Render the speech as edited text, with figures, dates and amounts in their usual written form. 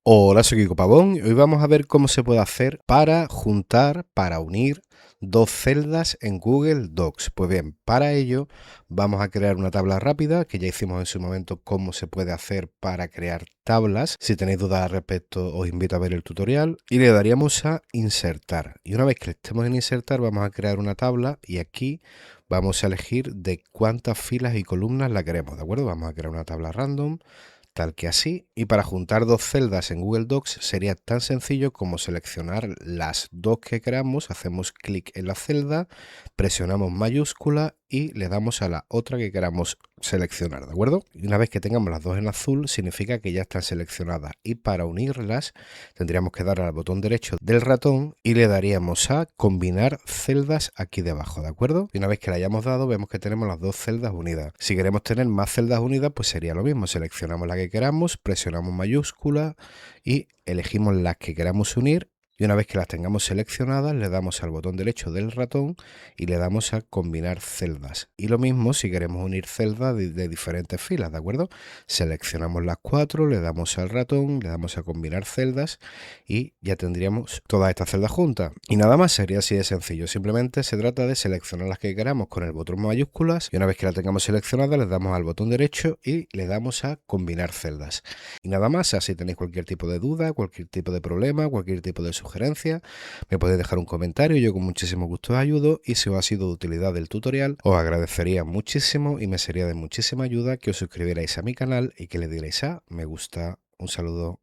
Hola, soy Kiko Pavón y hoy vamos a ver cómo se puede hacer para juntar, para unir dos celdas en Google Docs. Pues bien, para ello vamos a crear una tabla rápida, que ya hicimos en su momento cómo se puede hacer para crear tablas. Si tenéis dudas al respecto, os invito a ver el tutorial y le daríamos a insertar. Y una vez que estemos en insertar, vamos a crear una tabla y aquí vamos a elegir de cuántas filas y columnas la queremos, ¿de acuerdo? Vamos a crear una tabla random tal que así, y para juntar dos celdas en Google Docs sería tan sencillo como seleccionar las dos que queramos, hacemos clic en la celda, presionamos mayúscula y le damos a la otra que queramos seleccionar, ¿de acuerdo? Y una vez que tengamos las dos en azul significa que ya están seleccionadas, y para unirlas tendríamos que dar al botón derecho del ratón y le daríamos a combinar celdas aquí debajo, ¿de acuerdo? Y una vez que le hayamos dado vemos que tenemos las dos celdas unidas. Si queremos tener más celdas unidas, pues sería lo mismo, seleccionamos la que queramos, presionamos mayúscula y elegimos las que queramos unir. Y una vez que las tengamos seleccionadas, le damos al botón derecho del ratón y le damos a combinar celdas. Y lo mismo si queremos unir celdas de diferentes filas, ¿de acuerdo? Seleccionamos las cuatro, le damos al ratón, le damos a combinar celdas y ya tendríamos todas estas celdas juntas. Y nada más, sería así de sencillo. Simplemente se trata de seleccionar las que queramos con el botón mayúsculas y una vez que la tengamos seleccionada, le damos al botón derecho y le damos a combinar celdas. Y nada más, así tenéis cualquier tipo de duda, cualquier tipo de problema, cualquier tipo de sugerencia, me podéis dejar un comentario, yo con muchísimo gusto os ayudo, y si os ha sido de utilidad el tutorial, os agradecería muchísimo y me sería de muchísima ayuda que os suscribierais a mi canal y que le dierais a me gusta. Un saludo.